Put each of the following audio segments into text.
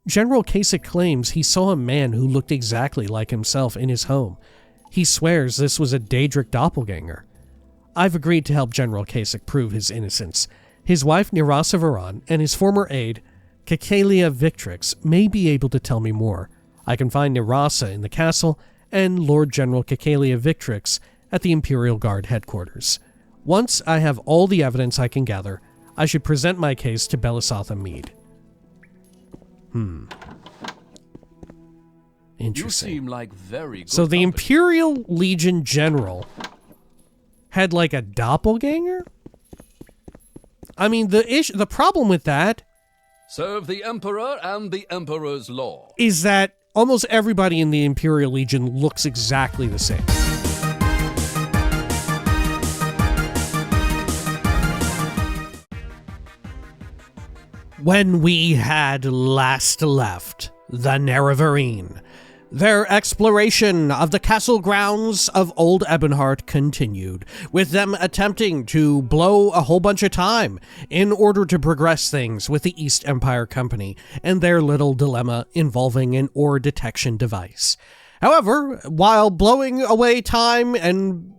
General Casik claims he saw a man who looked exactly like himself in his home. He swears this was a Daedric doppelganger. I've agreed to help General Casik prove his innocence. His wife Nirasa Varan and his former aide, Cacalia Victrix, may be able to tell me more. I can find Nirasa in the castle and Lord General Cacalia Victrix at the Imperial Guard headquarters. Once I have all the evidence I can gather, I should present my case to Belisatha Mede. Interesting. You seem like very good so the company. Imperial Legion general had like a doppelganger? I mean, the problem with that Serve the Emperor and the Emperor's law. is that almost everybody in the Imperial Legion looks exactly the same. When we had last left the Nerevarine, their exploration of the castle grounds of Old Ebonheart continued, with them attempting to blow a whole bunch of time in order to progress things with the East Empire Company and their little dilemma involving an ore detection device. However, while blowing away time and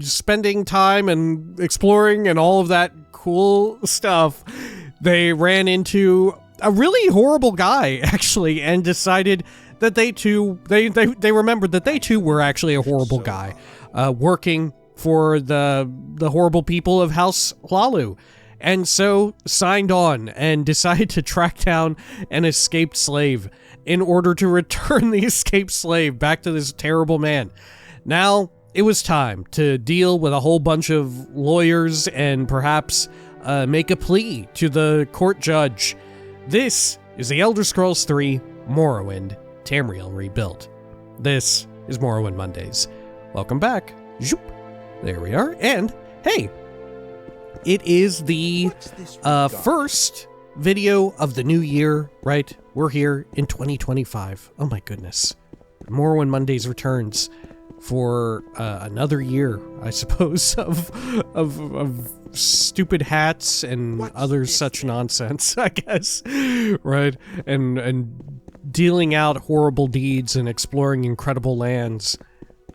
spending time and exploring and all of that cool stuff, they ran into a really horrible guy, actually, and decided that they remembered that they too were actually a horrible guy, working for the horrible people of House Hlalu, and so signed on and decided to track down an escaped slave in order to return the escaped slave back to this terrible man. Now, it was time to deal with a whole bunch of lawyers and perhaps make a plea to the court judge. This is the Elder Scrolls 3 Morrowind Tamriel Rebuilt. This is Morrowind Mondays. Welcome back. Zoop. There we are. And, hey, it is the first video of the new year, right? We're here in 2025. Oh my goodness. Morrowind Mondays returns for another year, I suppose, of stupid hats and other such nonsense, I guess, right? And dealing out horrible deeds and exploring incredible lands.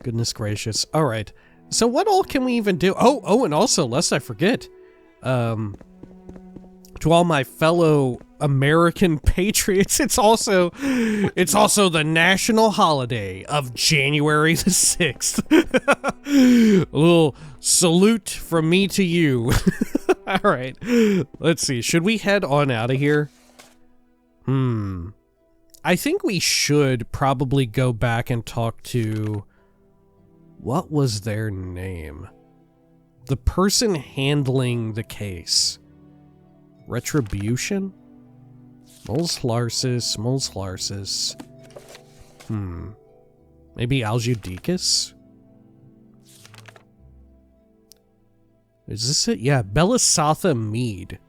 Goodness gracious. All right. So what all can we even do? Oh, and also, lest I forget, to all my fellow American patriots, it's also the national holiday of January the 6th. A little salute from me to you. All right. Let's see. Should we head on out of here? I think we should probably go back and talk to... What was their name? The person handling the case. Retribution? Molslarsis. Maybe Aljudicus? Is this it? Yeah, Belisatha Mede.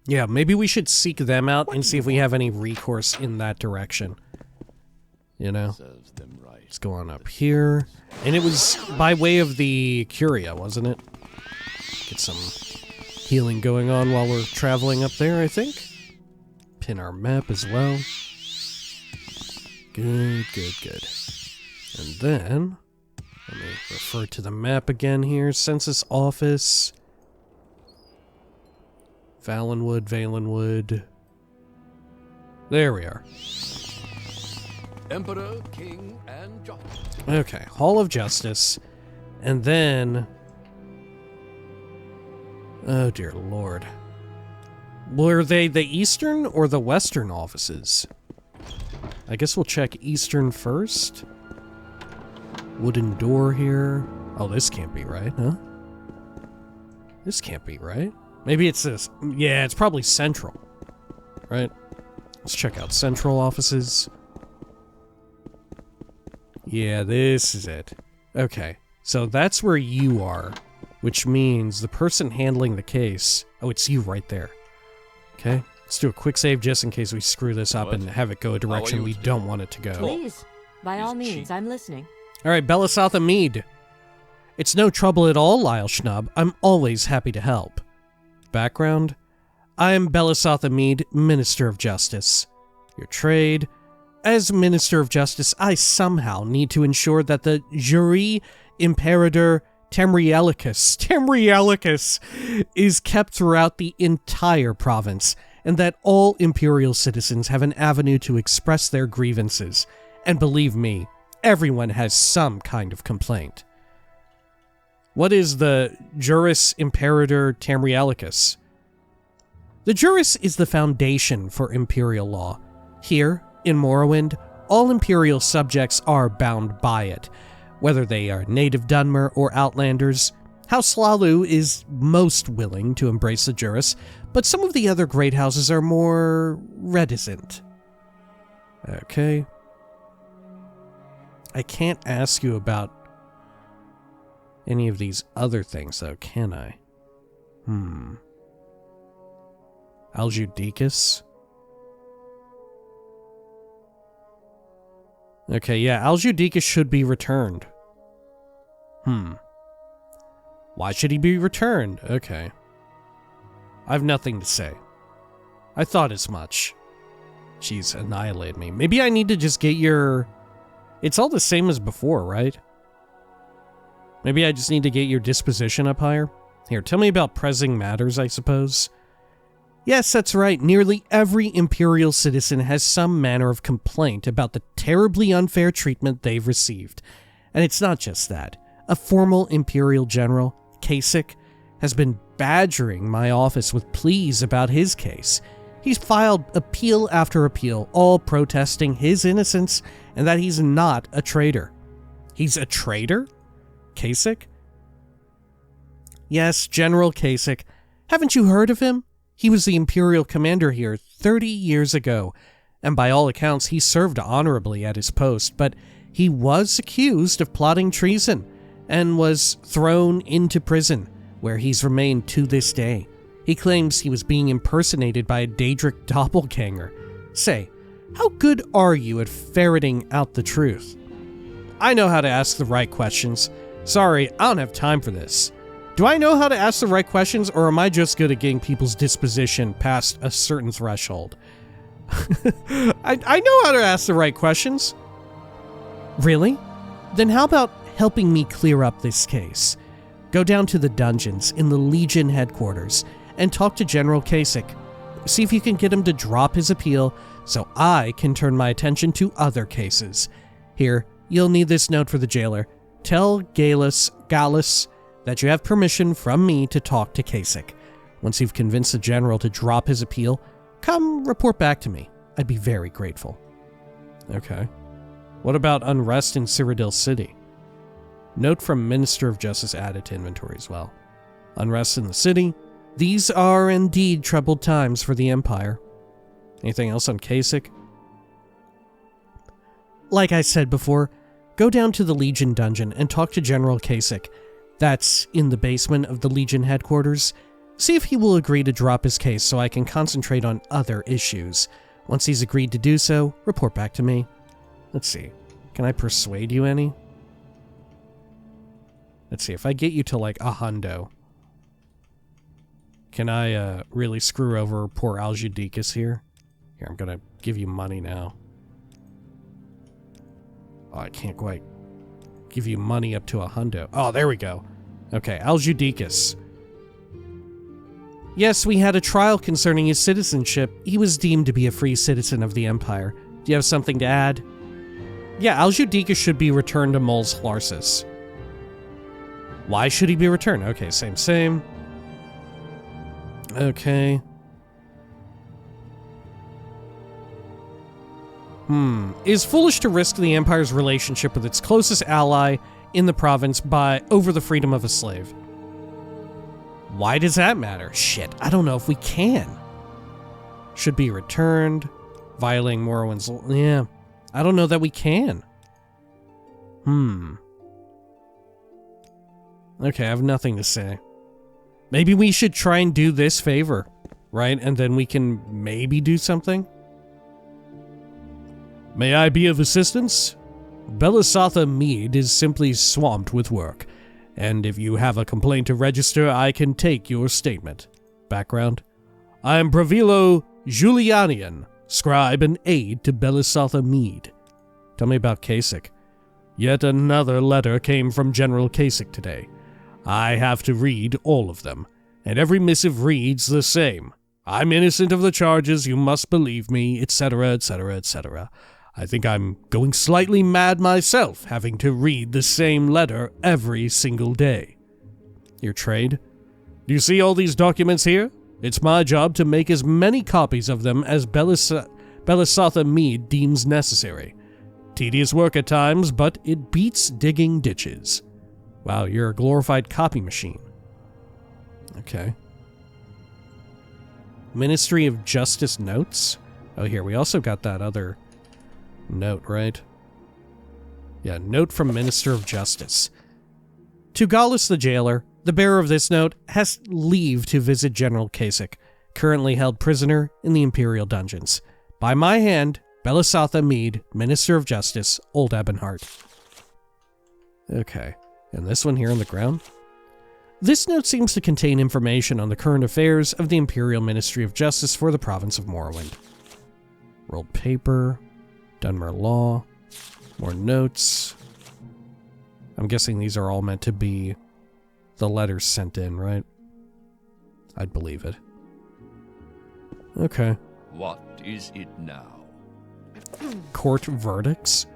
Yeah, maybe we should seek them out and see if we have any recourse in that direction. You know? Let's go on up here. And it was by way of the Curia, wasn't it? Get some healing going on while we're traveling up there, I think. Pin our map as well. Good. And then, let me refer to the map again here. Census office. Valenwood. There we are. Emperor, King, and Justice. Okay, Hall of Justice. And then... Oh dear lord. Were they the eastern or the western offices? I guess we'll check eastern first. Wooden door here. Oh, this can't be right, huh? This can't be right. Maybe it's this. Yeah, it's probably central. Right? Let's check out central offices. Yeah, this is it. Okay, so that's where you are, which means the person handling the case... Oh, it's you right there. Okay, let's do a quick save just in case we screw this up and have it go a direction we don't want it to go. Please, by all means, I'm listening. All right, Belisatha Mede. It's no trouble at all, Lyle Schnub. I'm always happy to help. Background? I am Belisatha Mede, Minister of Justice. Your trade. As Minister of Justice, I somehow need to ensure that the Juri Imperator Tamrielicus is kept throughout the entire province, and that all Imperial citizens have an avenue to express their grievances. And believe me, everyone has some kind of complaint. What is the Juris Imperator Tamrielicus? The Juris is the foundation for Imperial law. Here, in Morrowind, all Imperial subjects are bound by it, whether they are native Dunmer or Outlanders. House Lalu is most willing to embrace the Juris, but some of the other great houses are more reticent. Okay. I can't ask you about any of these other things, though, can I? Aljudicus? Okay, yeah, Aljudicus should be returned. Why should he be returned? Okay. I have nothing to say. I thought as much. She's annihilated me. Maybe I need to just get your... It's all the same as before, right? Maybe I just need to get your disposition up higher? Here, tell me about pressing matters, I suppose. Yes, that's right. Nearly every Imperial citizen has some manner of complaint about the terribly unfair treatment they've received. And it's not just that. A formal Imperial general, Casik, has been badgering my office with pleas about his case. He's filed appeal after appeal, all protesting his innocence and that he's not a traitor. He's a traitor? Casik? Yes, General Casik. Haven't you heard of him? He was the Imperial commander here 30 years ago, and by all accounts he served honorably at his post, but he was accused of plotting treason and was thrown into prison, where he's remained to this day. He claims he was being impersonated by a Daedric doppelganger. Say, how good are you at ferreting out the truth? I know how to ask the right questions. Sorry, I don't have time for this. Do I know how to ask the right questions, or am I just good at getting people's disposition past a certain threshold? I know how to ask the right questions. Really? Then how about helping me clear up this case? Go down to the dungeons in the Legion headquarters and talk to General Casik. See if you can get him to drop his appeal so I can turn my attention to other cases. Here, you'll need this note for the jailer. Tell Gallus that you have permission from me to talk to Casik. Once you've convinced the general to drop his appeal, come report back to me. I'd be very grateful. Okay. What about unrest in Cyrodiil City? Note from Minister of Justice added to inventory as well. Unrest in the city. These are indeed troubled times for the Empire. Anything else on Casik? Like I said before, go down to the Legion dungeon and talk to General Casik. That's in the basement of the Legion headquarters. See if he will agree to drop his case so I can concentrate on other issues. Once he's agreed to do so, report back to me. Let's see. Can I persuade you any? Let's see. If I get you to like a hundo, can I really screw over poor Aljudicus here? Here, I'm gonna give you money now. Oh, I can't quite give you money up to a hundo. Oh, there we go. Okay, Aljudicus. Yes, we had a trial concerning his citizenship. He was deemed to be a free citizen of the Empire. Do you have something to add? Yeah, Aljudicus should be returned to Mols Hlarsis. Why should he be returned? Okay, same. Okay. Is foolish to risk the Empire's relationship with its closest ally in the province over the freedom of a slave. Why does that matter? Shit, I don't know if we can. Should be returned. Violating Morrowind's... Yeah, I don't know that we can. Okay, I have nothing to say. Maybe we should try and do this favor, right? And then we can maybe do something? May I be of assistance? Belisatha Mede is simply swamped with work, and if you have a complaint to register, I can take your statement. Background? I am Bravilo Julianian, scribe and aide to Belisatha Mede. Tell me about Casik. Yet another letter came from General Casik today. I have to read all of them, and every missive reads the same. I'm innocent of the charges, you must believe me, etc., etc., etc. I think I'm going slightly mad myself, having to read the same letter every single day. Your trade? Do you see all these documents here? It's my job to make as many copies of them as Belisatha Mede deems necessary. Tedious work at times, but it beats digging ditches. Wow, you're a glorified copy machine. Okay. Ministry of Justice notes? Oh, here, we also got that other note, right? Yeah, note from Minister of Justice. To Gallus the jailer, the bearer of this note has leave to visit General Casik, currently held prisoner in the Imperial dungeons. By my hand, Belisatha Mede, Minister of Justice, Old Ebonheart. Okay, and this one here on the ground? This note seems to contain information on the current affairs of the Imperial Ministry of Justice for the province of Morrowind. Rolled paper, Dunmer Law, more notes. I'm guessing these are all meant to be the letters sent in, right? I'd believe it. Okay. What is it now? Court verdicts?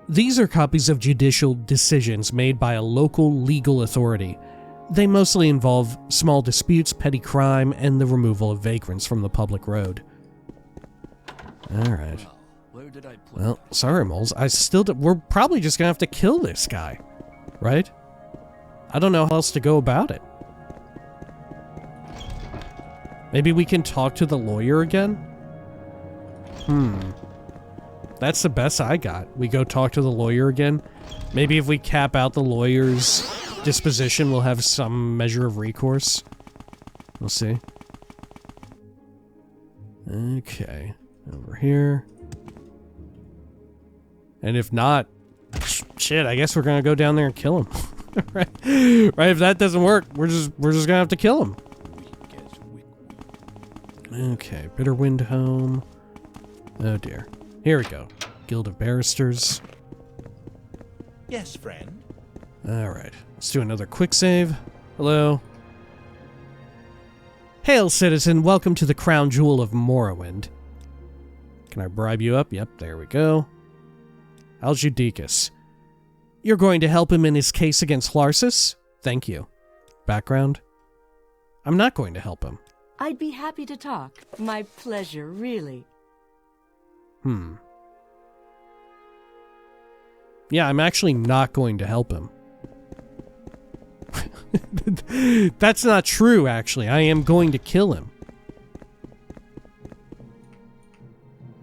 These are copies of judicial decisions made by a local legal authority. They mostly involve small disputes, petty crime, and the removal of vagrants from the public road. Alright. Well, sorry, moles. We're probably just gonna have to kill this guy. Right? I don't know how else to go about it. Maybe we can talk to the lawyer again? That's the best I got. We go talk to the lawyer again. Maybe if we cap out the lawyer's disposition, we'll have some measure of recourse. We'll see. Okay. Over here. And if not, shit, I guess we're gonna go down there and kill him. Right? Right, if that doesn't work, we're just gonna have to kill him. Okay, Bitterwind home. Oh dear. Here we go. Guild of Barristers. Yes, friend. Alright, let's do another quick save. Hello. Hail, citizen. Welcome to the crown jewel of Morrowind. Can I bribe you up? Yep, there we go. Aljudicus. You're going to help him in his case against Hlarsis? Thank you. Background? I'm not going to help him. I'd be happy to talk. My pleasure, really. Yeah, I'm actually not going to help him. That's not true, actually. I am going to kill him.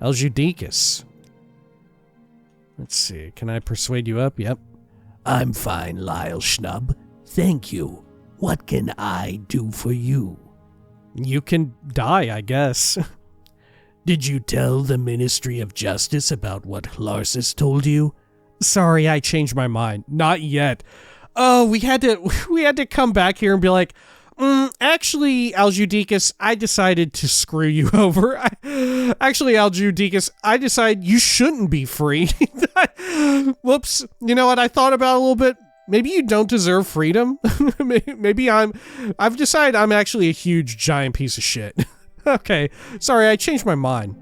Aljudicus. Let's see, can I persuade you up? Yep. I'm fine, Lyle Schnub. Thank you. What can I do for you? You can die, I guess. Did you tell the Ministry of Justice about what Hlarsis told you? Sorry, I changed my mind. Not yet. Oh, we had to come back here and be like, actually, Aljudicus, I decided to screw you over. Actually, Aljudicus, I decide you shouldn't be freed. Whoops. You know what? I thought about it a little bit. Maybe you don't deserve freedom. Maybe I've decided I'm actually a huge, giant piece of shit. Okay. Sorry, I changed my mind.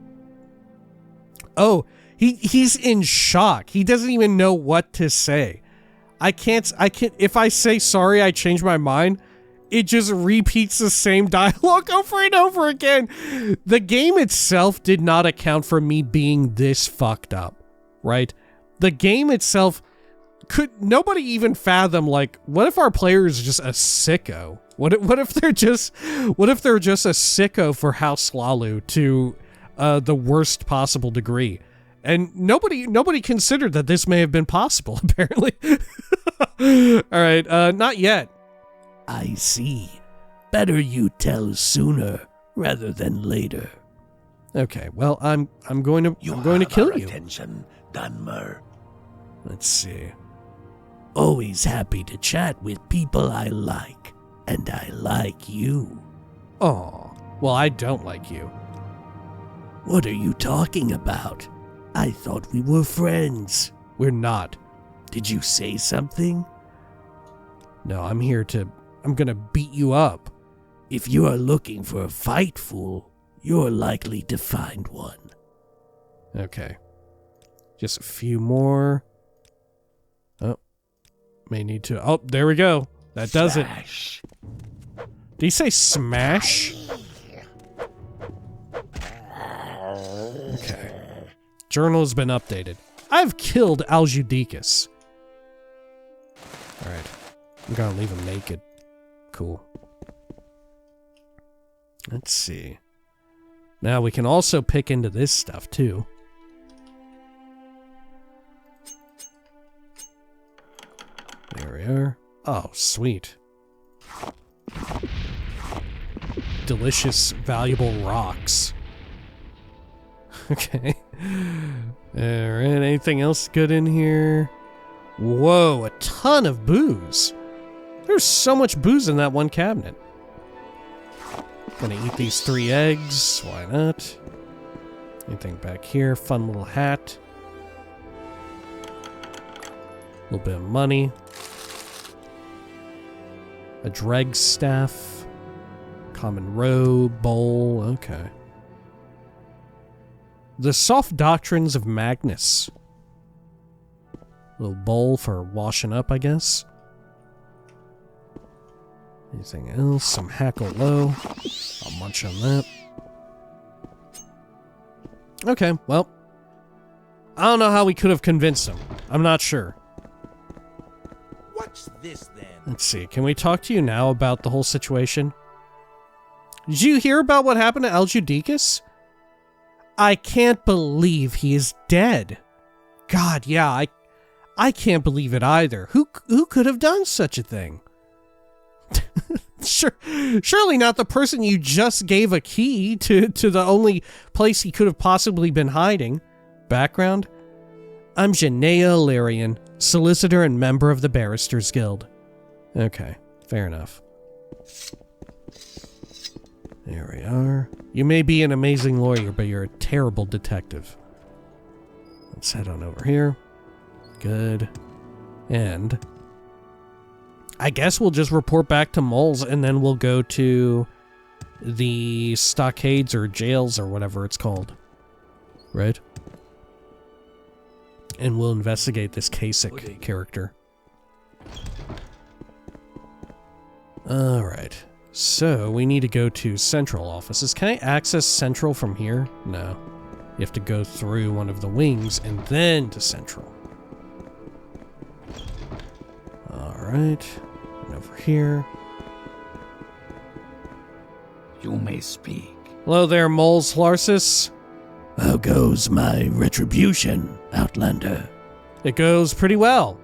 Oh, he's in shock. He doesn't even know what to say. I can't, if I say sorry, I changed my mind, it just repeats the same dialogue over and over again. The game itself did not account for me being this fucked up, right? The game itself nobody even fathom, like, what if our player is just a sicko? What if they're just a sicko for House Slalu to the worst possible degree? And nobody considered that this may have been possible, apparently. Alright, not yet. I see. Better you tell sooner rather than later. Okay, well, I'm going to kill you. Attention, Dunmer. Let's see. Always happy to chat with people I like, and I like you. Aw, Well, I don't like you. What are you talking about? I thought we were friends. We're not. Did you say something? No, I'm gonna beat you up. If you are looking for a fight, fool, you're likely to find one. Okay. Just a few more. Oh. May need to... Oh, there we go. That does it. Did he say smash? Okay. Journal has been updated. I've killed Aljudicus. Alright. I'm gonna leave him naked. Cool. Let's see. Now we can also pick into this stuff too. There we are. Oh, sweet. Delicious, valuable rocks. Okay. Alright, anything else good in here? Whoa, a ton of booze. There's so much booze in that one cabinet. Gonna eat these 3 eggs. Why not? Anything back here? Fun little hat. A little bit of money. A dreg staff. Common robe. Bowl. Okay. The soft doctrines of Magnus. Little bowl for washing up, I guess. Anything else? Some hackle low. I'll munch on that. Okay, well. I don't know how we could have convinced him. I'm not sure. What's this then? Let's see. Can we talk to you now about the whole situation? Did you hear about what happened to Aljudicus? I can't believe he is dead. God, yeah, I can't believe it either. Who could have done such a thing? Surely not the person you just gave a key to the only place he could have possibly been hiding. Background? I'm Janaea Illyrian, solicitor and member of the Barristers Guild. Okay, fair enough. There we are. You may be an amazing lawyer, but you're a terrible detective. Let's head on over here. Good. And I guess we'll just report back to Moles, and then we'll go to the stockades or jails or whatever it's called. Right? And we'll investigate this Casik character. Alright. So, we need to go to central offices. Can I access central from here? No. You have to go through one of the wings and then to central. Alright. And over here. You may speak. Hello there, Moles Larsis. How goes my retribution, Outlander? It goes pretty well.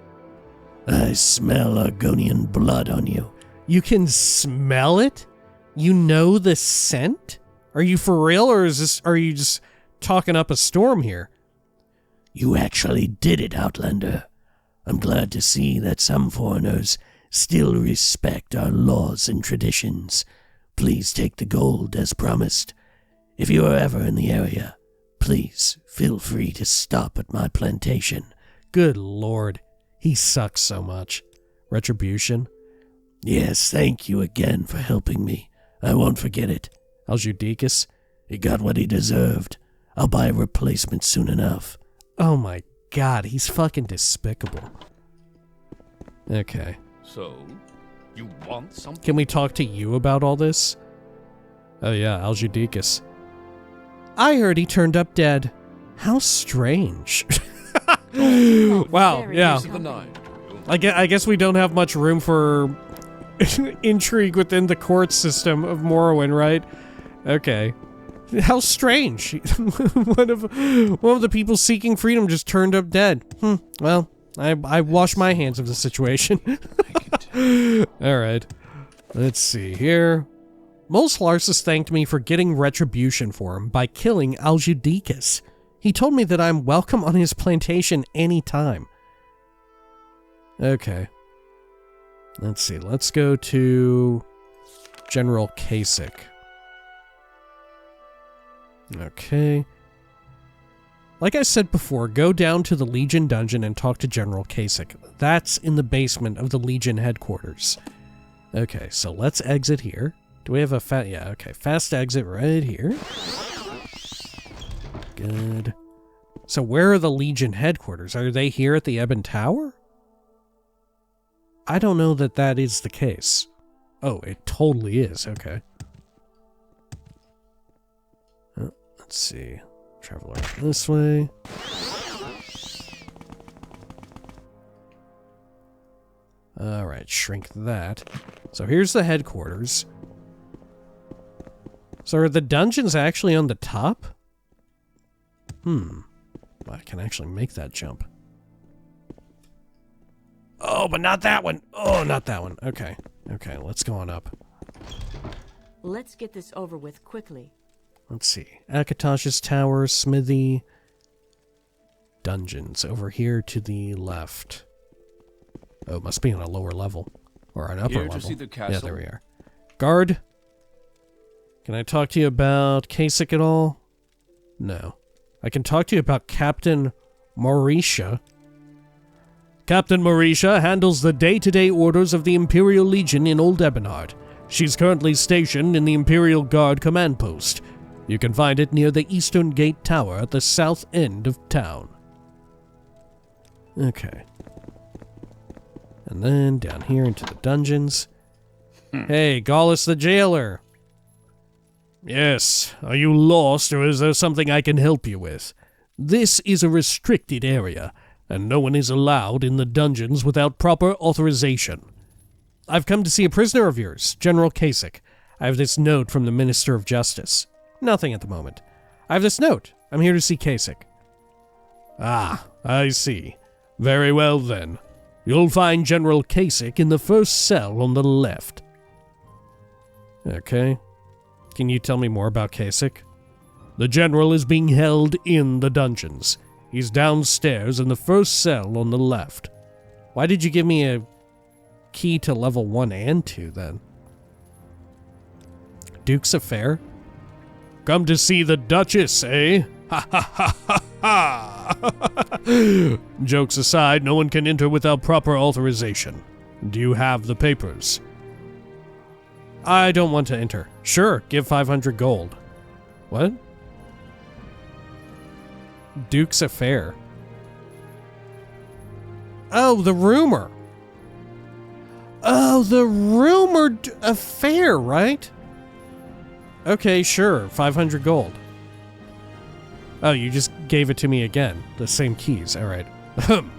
I smell Argonian blood on you. You can smell it? You know the scent? Are you for real, or are you just talking up a storm here? You actually did it, Outlander. I'm glad to see that some foreigners still respect our laws and traditions. Please take the gold as promised. If you are ever in the area, please feel free to stop at my plantation. Good lord, he sucks so much. Retribution? Yes, thank you again for helping me. I won't forget it. Aljudicus? He got what he deserved. I'll buy a replacement soon enough. Oh my god, he's fucking despicable. Okay. So, you want something? Can we talk to you about all this? Oh yeah, Aljudicus. I heard he turned up dead. How strange. Wow, yeah. Piece of the night. I guess we don't have much room for intrigue within the court system of Morrowind, right? Okay. How strange. one of the people seeking freedom just turned up dead. Well, I wash my hands of the situation. Alright. Let's see here. Moles Larsis thanked me for getting retribution for him by killing Aljudicus. He told me that I'm welcome on his plantation anytime. Okay. Let's see. Let's go to General Casik. Okay. Like I said before, go down to the Legion dungeon and talk to General Casik. That's in the basement of the Legion headquarters. Okay, so let's exit here. Do we have a fast exit right here. Good. So where are the Legion headquarters? Are they here at the Ebon Tower? I don't know that that is the case. Oh, it totally is. Okay. Let's see. Travel around this way. Alright, shrink that. So here's the headquarters. So are the dungeons actually on the top? Well, I can actually make that jump. Oh, but not that one. Oh, not that one. Okay. Okay, let's go on up. Let's get this over with quickly. Let's see. Akatosh's Tower, Smithy. Dungeons over here to the left. Oh, it must be on a lower level. Or an upper Here level. to see the castle. Yeah, there we are. Guard? Can I talk to you about Casik at all? No. I can talk to you about Captain Mauritia. Captain Mauritia handles the day-to-day orders of the Imperial Legion in Old Ebonheart. She's currently stationed in the Imperial Guard command post. You can find it near the Eastern Gate Tower at the south end of town. Okay. And then down here into the dungeons. Hey, Gallus the Jailer. Yes, are you lost or is there something I can help you with? This is a restricted area, and no one is allowed in the dungeons without proper authorization. I've come to see a prisoner of yours, General Casik. I have this note from the Minister of Justice. Nothing at the moment. I have this note. I'm here to see Casik. Ah, I see. Very well then. You'll find General Casik in the first cell on the left. Okay. Can you tell me more about Casik? The General is being held in the dungeons. He's downstairs in the first cell on the left. Why did you give me a key to level 1 and 2 then? Duke's Affair? Come to see the Duchess, eh? Ha ha ha ha ha! Jokes aside, no one can enter without proper authorization. Do you have the papers? I don't want to enter. Sure, give 500 gold. What? Duke's Affair. Oh, the rumor. Oh, the rumored affair, right? Okay, sure, 500 gold. Oh, you just gave it to me again. The same keys, alright.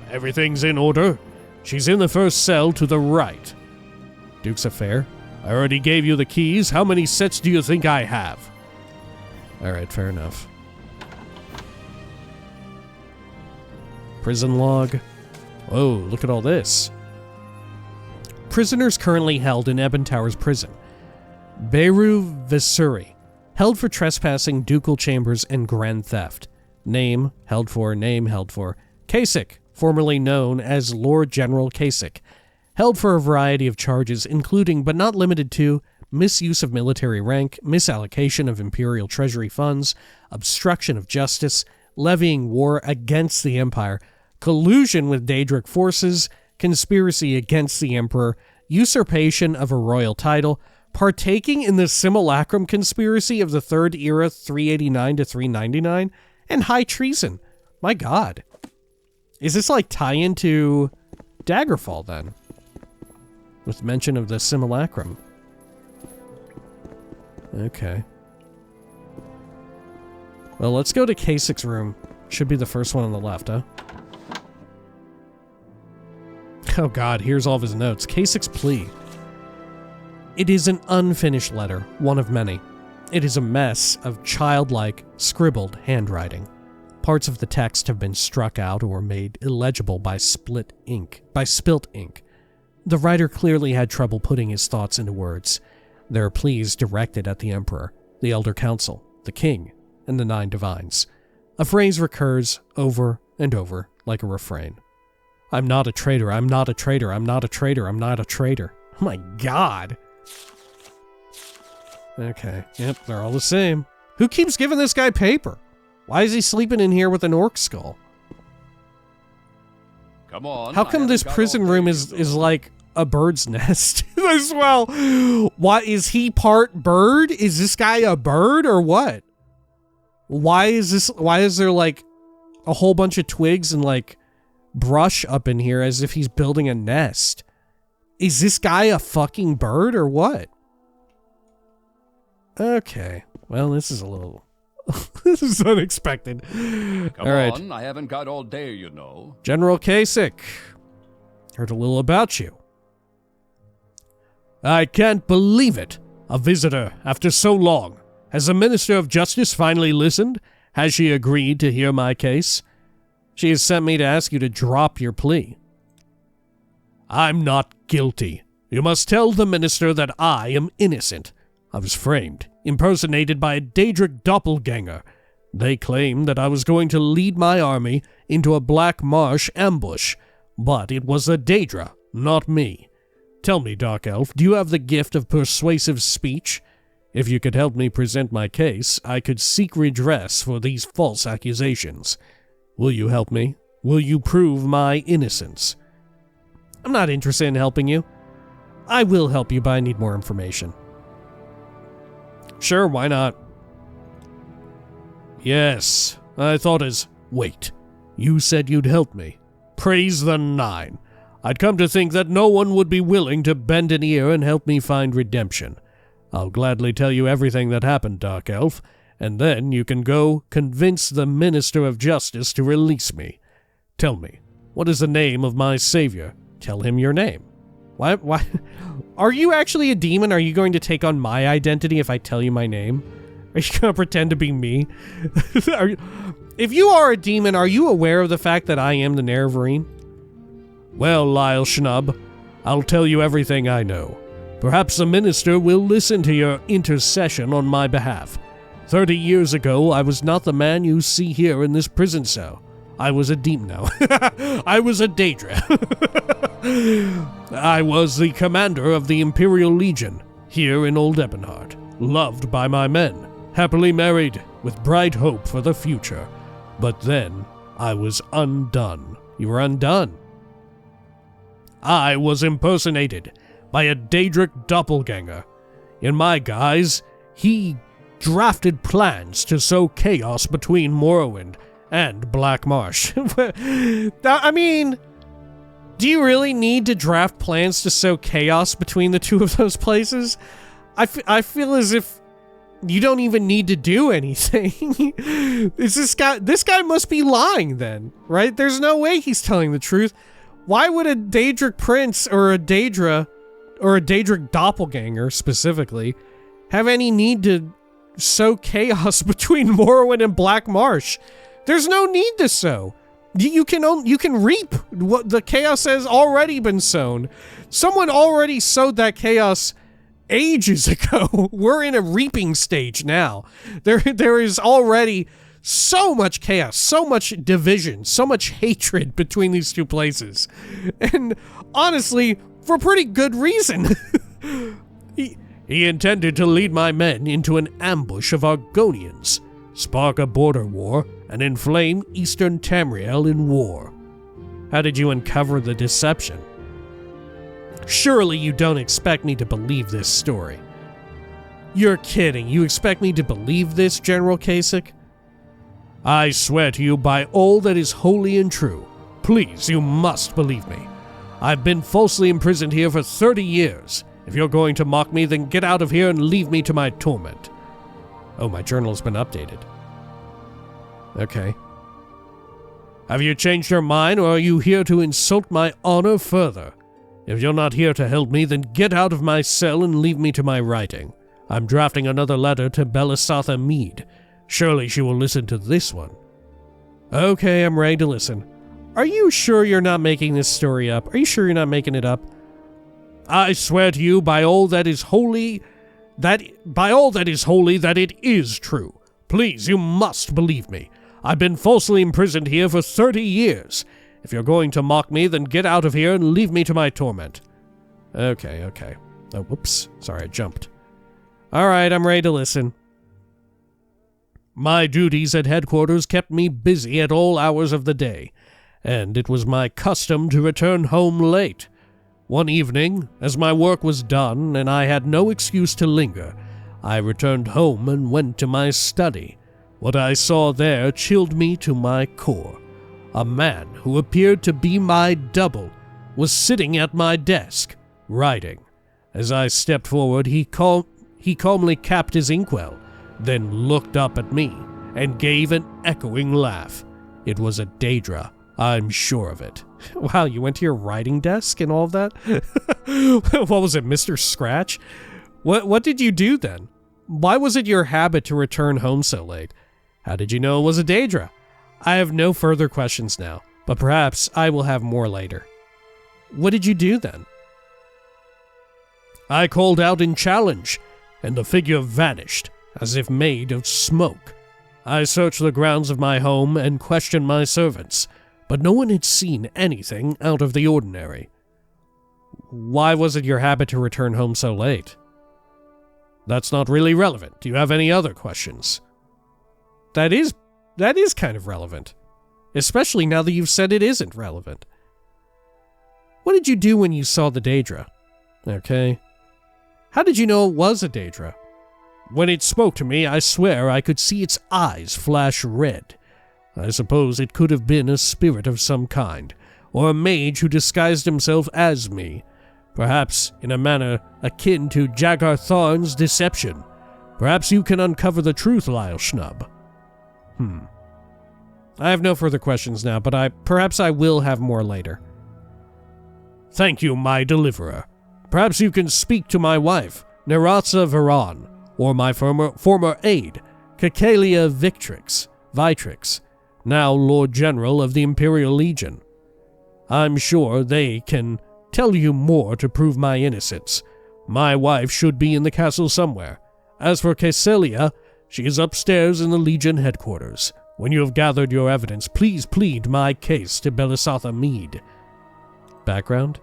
Everything's in order. She's in the first cell to the right. Duke's Affair? I already gave you the keys. How many sets do you think I have? Alright, fair enough. Prison log. Oh, look at all this. Prisoners currently held in Ebon Tower's prison. Beru Vesuri, held for trespassing ducal chambers and grand theft. Name held for. Casik, formerly known as Lord General Casik, held for a variety of charges including but not limited to misuse of military rank, misallocation of Imperial Treasury funds, obstruction of justice, levying war against the Empire, collusion with Daedric forces, conspiracy against the Emperor, usurpation of a royal title, partaking in the simulacrum conspiracy of the Third Era 389 to 399, and high treason. My god. Is this like tie-in to Daggerfall then? With mention of the simulacrum. Okay. Well, let's go to Kasik's room. Should be the first one on the left, huh? Oh god, here's all of his notes. Kasik's plea. It is an unfinished letter, one of many. It is a mess of childlike, scribbled handwriting. Parts of the text have been struck out or made illegible by spilt ink. The writer clearly had trouble putting his thoughts into words. There are pleas directed at the Emperor, the Elder Council, the King, and the 9 Divines. A phrase recurs over and over like a refrain. I'm not a traitor, I'm not a traitor, I'm not a traitor, I'm not a traitor. Oh my god. Okay, yep, they're all the same. Who keeps giving this guy paper? Why is he sleeping in here with an orc skull? Come on. How come this prison room is like a bird's nest as well? Why is he part bird? Is this guy a bird or what? Why is there like a whole bunch of twigs and like brush up in here as if he's building a nest? Is this guy a fucking bird or what? Okay. Well, this is a little this is unexpected. Come all right. on, I haven't got all day, you know. General Casik, heard a little about you. I can't believe it. A visitor after so long. Has the Minister of Justice finally listened? Has she agreed to hear my case? She has sent me to ask you to drop your plea. I'm not guilty. You must tell the Minister that I am innocent. I was framed, impersonated by a Daedric doppelganger. They claimed that I was going to lead my army into a Black Marsh ambush, but it was a Daedra, not me. Tell me, Dark Elf, do you have the gift of persuasive speech? If you could help me present my case, I could seek redress for these false accusations. Will you help me? Will you prove my innocence? I'm not interested in helping you. I will help you, but I need more information. Sure, why not? Yes, I thought as... Wait, you said you'd help me. Praise the Nine. I'd come to think that no one would be willing to bend an ear and help me find redemption. I'll gladly tell you everything that happened, Dark Elf, and then you can go convince the Minister of Justice to release me. Tell me, what is the name of my savior? Tell him your name. Why? Are you actually a demon? Are you going to take on my identity if I tell you my name? Are you going to pretend to be me? If you are a demon, are you aware of the fact that I am the Nerevarine? Well, Lyle Schnub, I'll tell you everything I know. Perhaps the Minister will listen to your intercession on my behalf. 30 years ago, I was not the man you see here in this prison cell. I was a demon now. I was a Daedra. I was the commander of the Imperial Legion, here in Old Ebonheart, loved by my men, happily married, with bright hope for the future. But then, I was undone. You were undone. I was impersonated by a Daedric doppelganger. In my guise, he drafted plans to sow chaos between Morrowind and Black Marsh. I mean, do you really need to draft plans to sow chaos between the two of those places? I feel as if you don't even need to do anything. This guy must be lying then, right? There's no way he's telling the truth. Why would a Daedric prince or a Daedra, or a Daedric doppelganger specifically, have any need to sow chaos between Morrowind and Black Marsh? There's no need to sow. You can reap what the chaos has already been sown. Someone already sowed that chaos ages ago. We're in a reaping stage now. There is already so much chaos, so much division, so much hatred between these two places. And honestly, for pretty good reason. He intended to lead my men into an ambush of Argonians, spark a border war, and inflame Eastern Tamriel in war. How did you uncover the deception? Surely you don't expect me to believe this story. You're kidding. You expect me to believe this, General Casik? I swear to you by all that is holy and true. Please, you must believe me. I've been falsely imprisoned here for 30 years. If you're going to mock me, then get out of here and leave me to my torment. Oh, my journal's been updated. Okay. Have you changed your mind, or are you here to insult my honor further? If you're not here to help me, then get out of my cell and leave me to my writing. I'm drafting another letter to Belisatha Mede. Surely she will listen to this one. Okay, I'm ready to listen. Are you sure you're not making this story up? Are you sure you're not making it up? I swear to you by all that is holy, that it is true. Please, you must believe me. I've been falsely imprisoned here for 30 years. If you're going to mock me, then get out of here and leave me to my torment. Okay. Oh, whoops. Sorry, I jumped. Alright, I'm ready to listen. My duties at headquarters kept me busy at all hours of the day, and it was my custom to return home late. One evening, as my work was done and I had no excuse to linger, I returned home and went to my study. What I saw there chilled me to my core. A man who appeared to be my double was sitting at my desk, writing. As I stepped forward, he calmly capped his inkwell, then looked up at me and gave an echoing laugh. It was a Daedra, I'm sure of it. Wow, you went to your writing desk and all of that? What was it, Mr. Scratch? What did you do then? Why was it your habit to return home so late? How did you know it was a Daedra? I have no further questions now, but perhaps I will have more later. What did you do then? I called out in challenge, and the figure vanished, as if made of smoke. I searched the grounds of my home and questioned my servants, but no one had seen anything out of the ordinary. Why was it your habit to return home so late? That's not really relevant. Do you have any other questions? That is kind of relevant. Especially now that you've said it isn't relevant. What did you do when you saw the Daedra? Okay. How did you know it was a Daedra? When it spoke to me, I swear I could see its eyes flash red. I suppose it could have been a spirit of some kind, or a mage who disguised himself as me. Perhaps in a manner akin to Jagar Tharn's deception. Perhaps you can uncover the truth, Lyle Schnub. I have no further questions now, but perhaps I will have more later. Thank you, my deliverer. Perhaps you can speak to my wife, Nerasa Veron, or my former aide, Cacalia Vitrix, now Lord General of the Imperial Legion. I'm sure they can tell you more to prove my innocence. My wife should be in the castle somewhere. As for Cacalia, she is upstairs in the Legion headquarters. When you have gathered your evidence, please plead my case to Belisatha Mede. Background?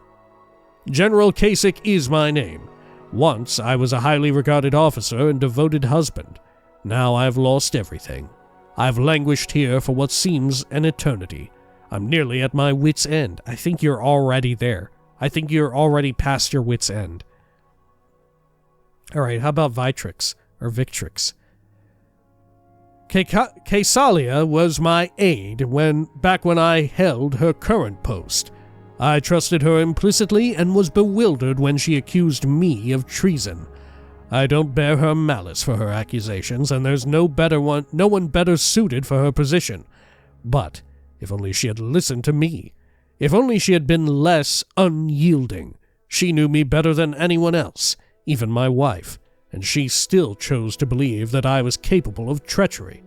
General Casik is my name. Once I was a highly regarded officer and devoted husband. Now I have lost everything. I've languished here for what seems an eternity. I'm nearly at my wit's end. I think you're already there. I think you're already past your wit's end. Alright, how about Victrix? Casalia was my aide back when I held her current post. I trusted her implicitly and was bewildered when she accused me of treason. I don't bear her malice for her accusations, and there's no one better suited for her position. But if only she had listened to me. If only she had been less unyielding. She knew me better than anyone else, even my wife, and she still chose to believe that I was capable of treachery.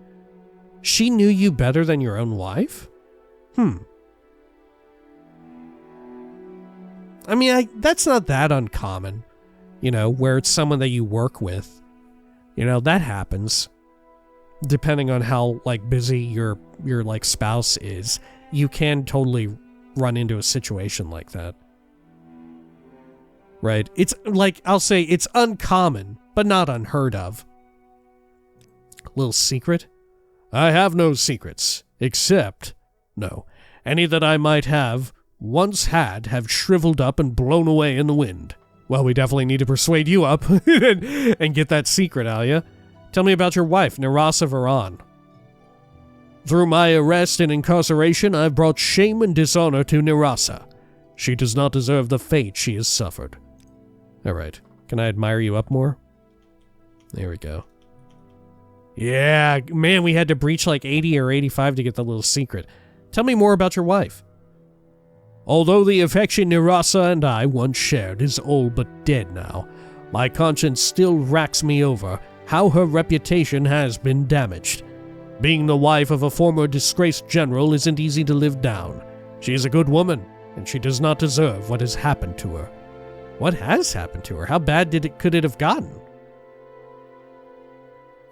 She knew you better than your own wife? I mean, that's not that uncommon. Where it's someone that you work with. That happens. Depending on how, busy your spouse is, you can totally run into a situation like that. Right? It's, I'll say it's uncommon, but not unheard of. Little secret? I have no secrets, except, any that I might have shriveled up and blown away in the wind. Well, we definitely need to persuade you up and get that secret, Alia. Tell me about your wife, Nerasa Veron. Through my arrest and incarceration, I've brought shame and dishonor to Nerasa. She does not deserve the fate she has suffered. Alright, can I admire you up more? There we go. Yeah, man, we had to breach 80 or 85 to get the little secret. Tell me more about your wife. Although the affection Nerasa and I once shared is old but dead now, my conscience still racks me over how her reputation has been damaged. Being the wife of a former disgraced general isn't easy to live down. She is a good woman, and she does not deserve what has happened to her. What has happened to her? How bad could it have gotten?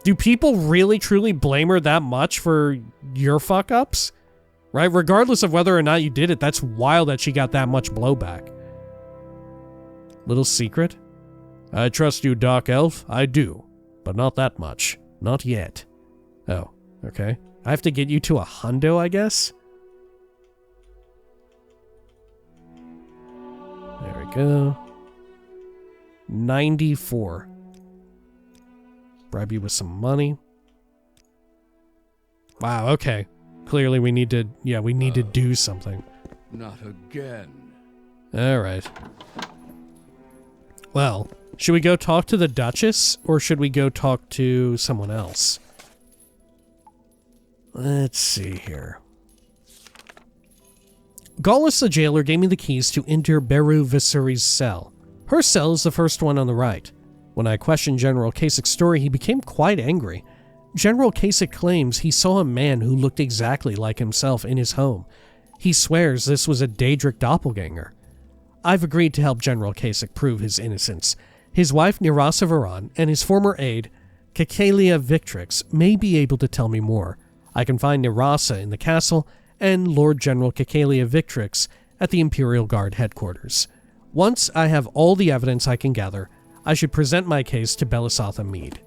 Do people really truly blame her that much for your fuck-ups? Right? Regardless of whether or not you did it, that's wild that she got that much blowback. Little secret? I trust you, Dark Elf. I do. But not that much. Not yet. Oh, okay. I have to get you to a hundo, I guess? There we go. 94. Bribe you with some money. Wow, okay. Clearly we need to, we need to do something. Not again. Alright. Well, should we go talk to the Duchess, or should we go talk to someone else? Let's see here. Gallus the jailer gave me the keys to enter Beru Visuri's cell. Her cell is the first one on the right. When I questioned General Casik's story, he became quite angry. General Casik claims he saw a man who looked exactly like himself in his home. He swears this was a Daedric doppelganger. I've agreed to help General Casik prove his innocence. His wife Nirasa Varan and his former aide, Cacalia Victrix, may be able to tell me more. I can find Nirasa in the castle and Lord General Cacalia Victrix at the Imperial Guard headquarters. Once I have all the evidence I can gather, I should present my case to Belisatha Mede.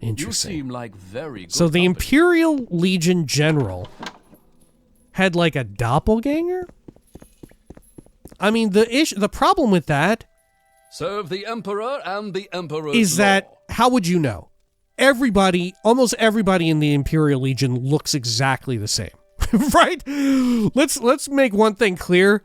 Interesting. You seem like very good So the company. Imperial Legion general had like a doppelganger? I mean, the problem with that Serve the Emperor and the Emperor's is that, law. how would you know? Almost everybody in the Imperial Legion looks exactly the same. Right? Let's make one thing clear.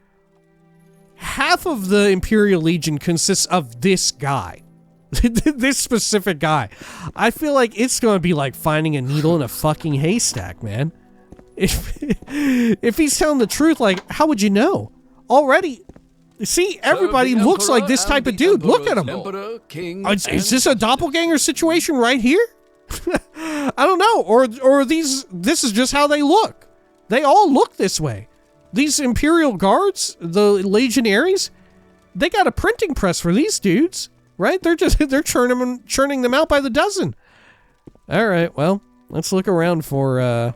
Half of the Imperial Legion consists of this guy. This specific guy. I feel like it's going to be like finding a needle in a fucking haystack, man. If he's telling the truth, like, how would you know? Already, see, everybody Serve the looks like Emperor this type and of the dude. Look at Emperor's him. Emperor, King, Is and this a doppelganger situation right here? I don't know. Or this is just how they look. They all look this way. These Imperial Guards, the Legionaries, they got a printing press for these dudes, right? They're churning them out by the dozen. All right, well, let's look around for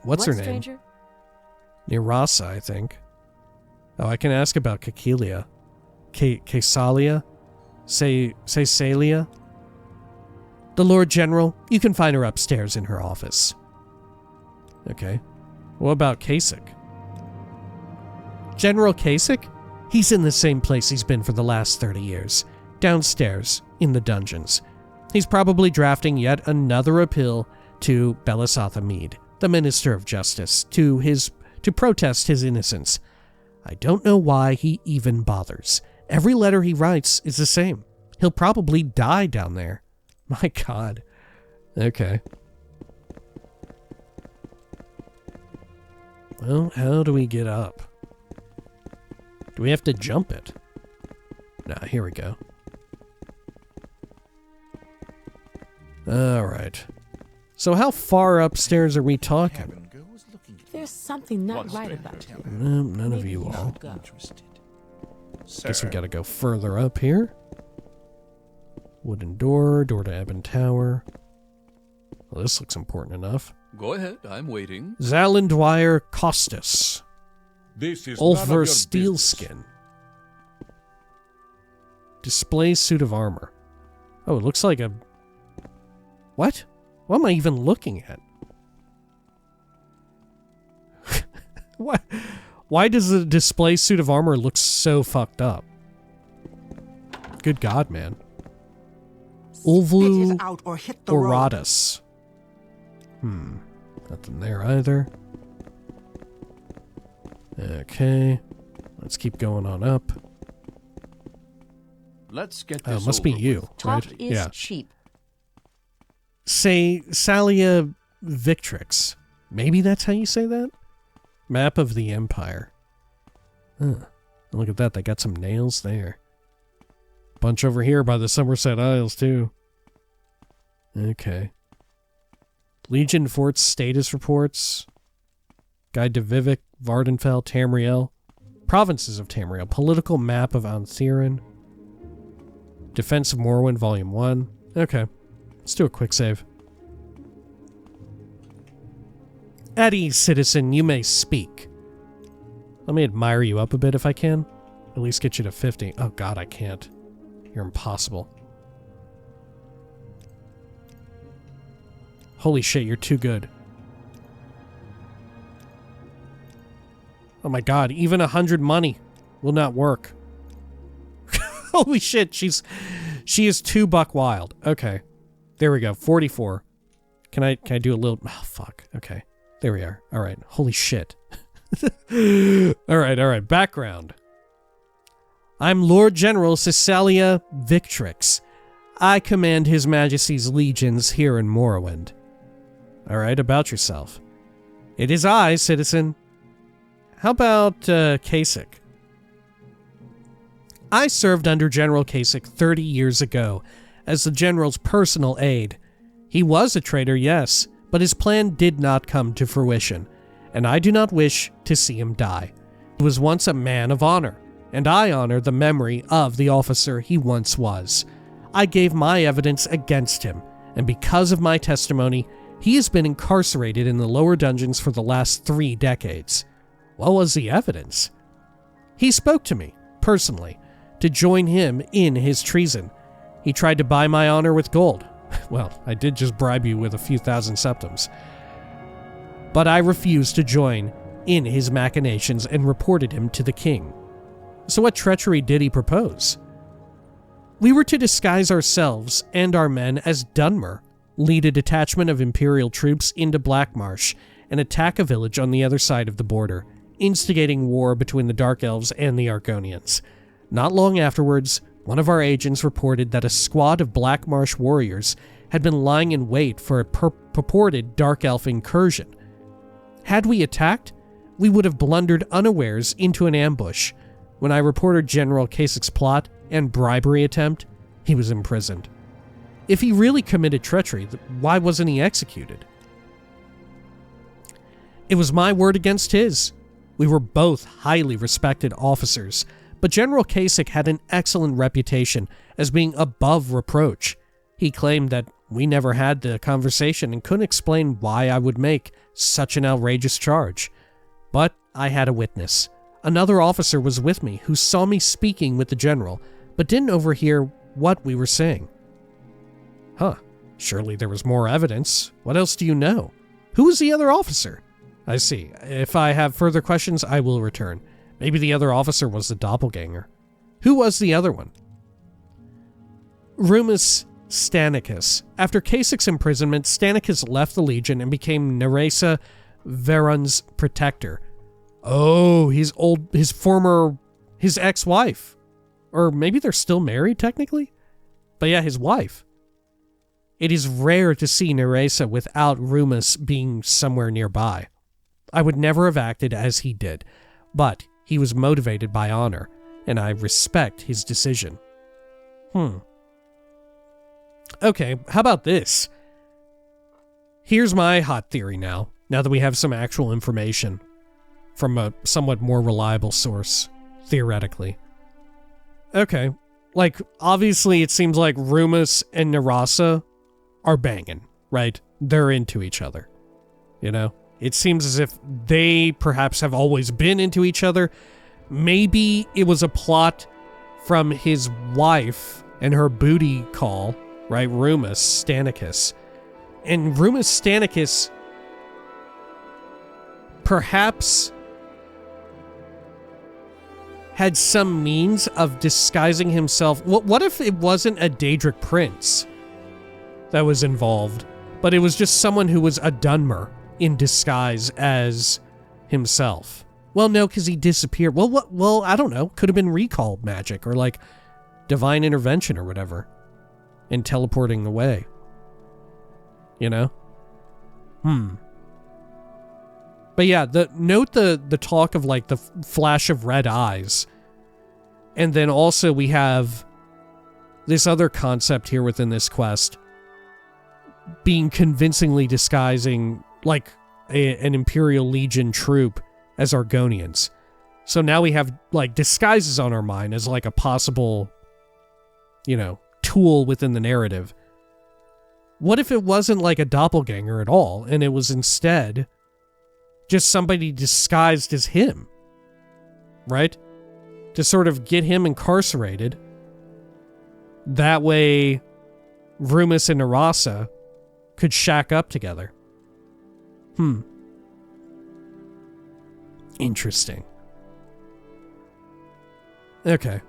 what's her name? Stranger? Nirasa, I think. Oh, I can ask about Cacalia. Casalia? Casalia? The Lord General, you can find her upstairs in her office. Okay. What about Casik? General Casik? He's in the same place he's been for the last 30 years. Downstairs, in the dungeons. He's probably drafting yet another appeal to Belisatha Mede, the Minister of Justice, to protest his innocence. I don't know why he even bothers. Every letter he writes is the same. He'll probably die down there. My God. Okay. Well, how do we get up? Do we have to jump it? Nah, here we go. Alright. So how far upstairs are we talking? There's something not right about you. None of you all. Go. Guess we gotta go further up here. Wooden door to Ebon Tower. Well, this looks important enough. Go ahead, I'm waiting. Zalindwire Costas. This is none of Ulfver your business. Steelskin. Display suit of armor. Oh, it looks like a... What? What am I even looking at? What? Why does the display suit of armor look so fucked up? Good God, man. Ulvu out or hit the road. Oratus. Nothing there either. Okay. Let's keep going on up. Let's get Oh, this it must be over you, with. Talk right? is Yeah. cheap. Say Salia Victrix. Maybe that's how you say that? Map of the Empire. Huh. Look at that, they got some nails there. Bunch over here by the Somerset Isles, too. Okay. Legion Fort status reports. Guide to Vivek, Vardenfell, Tamriel. Provinces of Tamriel. Political map of Antherin. Defense of Morrowind, Volume 1. Okay. Let's do a quick save. At ease, citizen, you may speak. Let me admire you up a bit if I can. At least get you to 50. Oh god, I can't. You're impossible. Holy shit, you're too good. Oh my god, even 100 money will not work. Holy shit, she is too buck wild. Okay. There we go. 44. Can I do a little... Oh, fuck. Okay. There we are. All right. Holy shit. All right. Background. I'm Lord General Cisalia Victrix. I command His Majesty's legions here in Morrowind. All right, about yourself. It is I, citizen. How about Casik? I served under General Casik 30 years ago as the General's personal aide. He was a traitor, yes, but his plan did not come to fruition, and I do not wish to see him die. He was once a man of honor, and I honor the memory of the officer he once was. I gave my evidence against him, and because of my testimony, he has been incarcerated in the lower dungeons for the last 3 decades. What was the evidence? He spoke to me, personally, to join him in his treason. He tried to buy my honor with gold. Well, I did just bribe you with a few thousand septims. But I refused to join in his machinations and reported him to the king. So what treachery did he propose? We were to disguise ourselves and our men as Dunmer, lead a detachment of Imperial troops into Blackmarsh, and attack a village on the other side of the border, instigating war between the Dark Elves and the Argonians. Not long afterwards, one of our agents reported that a squad of Blackmarsh warriors had been lying in wait for a purported Dark Elf incursion. Had we attacked, we would have blundered unawares into an ambush. When I reported General Kasik's plot and bribery attempt, he was imprisoned. If he really committed treachery, why wasn't he executed? It was my word against his. We were both highly respected officers, but General Casik had an excellent reputation as being above reproach. He claimed that we never had the conversation and couldn't explain why I would make such an outrageous charge. But I had a witness. Another officer was with me who saw me speaking with the general, but didn't overhear what we were saying. Huh, surely there was more evidence. What else do you know? Who was the other officer? I see. If I have further questions, I will return. Maybe the other officer was the Doppelganger. Who was the other one? Rumus Stanicus. After Kasik's imprisonment, Stanicus left the Legion and became Neresa Veron's protector. Oh, his ex-wife. Or maybe they're still married, technically? But yeah, his wife. It is rare to see Neresa without Rumus being somewhere nearby. I would never have acted as he did, but he was motivated by honor, and I respect his decision. Okay, how about this? Here's my hot theory now that we have some actual information from a somewhat more reliable source, theoretically. Okay, obviously it seems like Rumus and Nerasa are banging, right? They're into each other, you know? It seems as if they perhaps have always been into each other. Maybe it was a plot from his wife and her booty call, right? Rumus Stanicus. And Rumus Stanicus perhaps had some means of disguising himself. What if it wasn't a Daedric prince that was involved, but it was just someone who was a Dunmer in disguise as himself? Well, no, because he disappeared. Well, I don't know. Could have been recall magic or divine intervention or whatever, and teleporting away. You know? But yeah, note the talk of the flash of red eyes, and then also we have this other concept here within this quest, being convincingly disguising an Imperial Legion troop as Argonians. So now we have disguises on our mind as a possible, tool within the narrative. What if it wasn't a doppelganger at all, and it was instead just somebody disguised as him, right? To sort of get him incarcerated. That way, Rumus and Nerasa could shack up together. Interesting. Okay.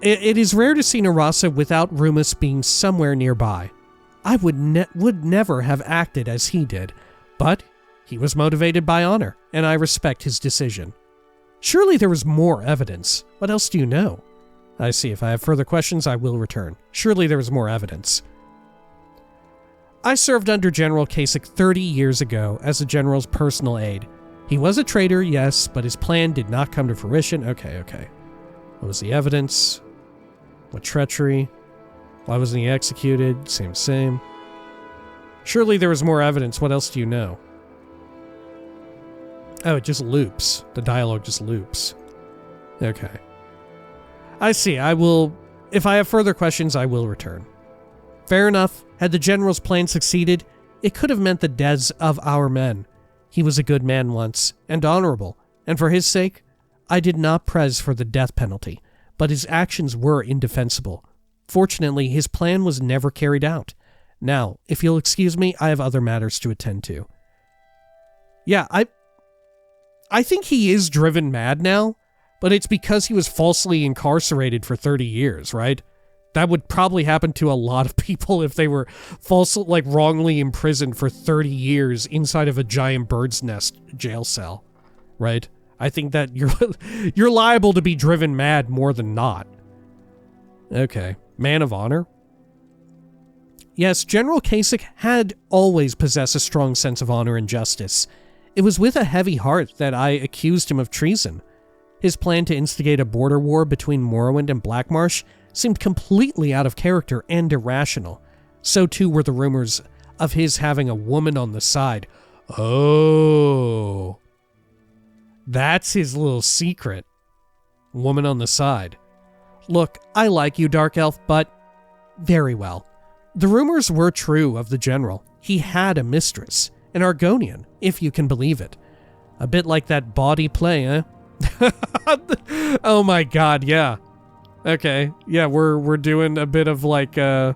It is rare to see Narasa without Rumus being somewhere nearby. I would never have acted as he did, but he was motivated by honor, and I respect his decision. Surely there was more evidence. What else do you know? I see. If I have further questions, I will return. Surely there was more evidence. I served under General Casik 30 years ago as the General's personal aide. He was a traitor, yes, but his plan did not come to fruition. Okay. What was the evidence? What treachery? Why wasn't he executed? Same. Surely there was more evidence. What else do you know? Oh, it just loops. The dialogue just loops. Okay. I see. If I have further questions, I will return. Fair enough. Had the General's plan succeeded, it could have meant the deaths of our men. He was a good man once, and honorable, and for his sake, I did not press for the death penalty, but his actions were indefensible. Fortunately, his plan was never carried out. Now, if you'll excuse me, I have other matters to attend to. Yeah, I think he is driven mad now, but it's because he was falsely incarcerated for 30 years, right? That would probably happen to a lot of people if they were wrongly imprisoned for 30 years inside of a giant bird's nest jail cell, right? I think that you're liable to be driven mad more than not. Okay, man of honor? Yes, General Casik had always possessed a strong sense of honor and justice. It was with a heavy heart that I accused him of treason. His plan to instigate a border war between Morrowind and Blackmarsh seemed completely out of character and irrational. So too were the rumors of his having a woman on the side. Oh. That's his little secret. Woman on the side. Look, I like you, Dark Elf, but very well. The rumors were true of the General. He had a mistress, an Argonian, if you can believe it. A bit like that bawdy play, eh? Oh my god, yeah. Okay, yeah, we're doing a bit of like the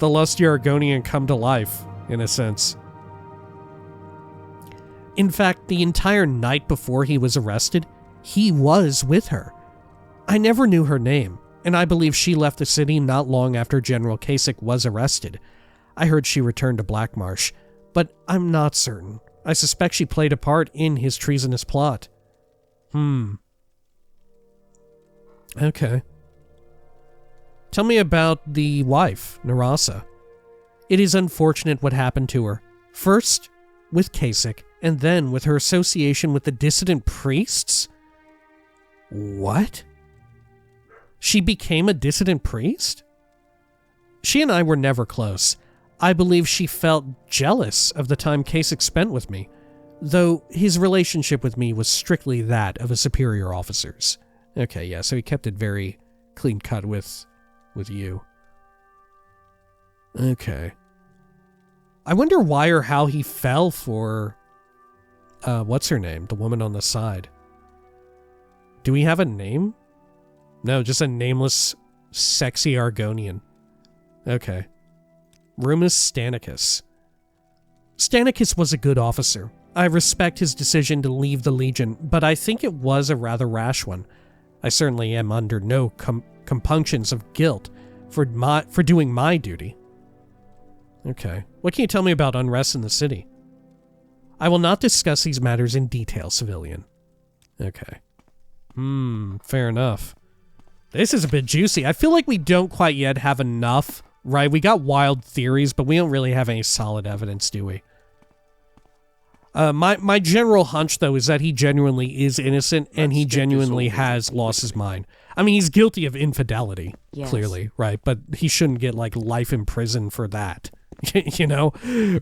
lusty Argonian come to life, in a sense. In fact, the entire night before he was arrested, he was with her. I never knew her name, and I believe she left the city not long after General Casik was arrested. I heard she returned to Blackmarsh, but I'm not certain. I suspect she played a part in his treasonous plot. Okay. Tell me about the wife, Narasa. It is unfortunate what happened to her. First, with Casik, and then with her association with the dissident priests? What? She became a dissident priest? She and I were never close. I believe she felt jealous of the time Casik spent with me, though his relationship with me was strictly that of a superior officer's. Okay, yeah, so he kept it very clean cut with you. Okay. I wonder why or how he fell for, what's her name? The woman on the side. Do we have a name? No, just a nameless, sexy Argonian. Okay. Rumus Stanicus. Stanicus was a good officer. I respect his decision to leave the Legion, but I think it was a rather rash one. I certainly am under no compunctions of guilt for doing my duty. Okay. What can you tell me about unrest in the city? I will not discuss these matters in detail, civilian. Okay. Fair enough. This is a bit juicy. I feel like we don't quite yet have enough, right? We got wild theories, but we don't really have any solid evidence, do we? My general hunch, though, is that he genuinely is innocent, and he genuinely has lost his mind. I mean, he's guilty of infidelity, clearly, right? But he shouldn't get, like, life in prison for that, you know?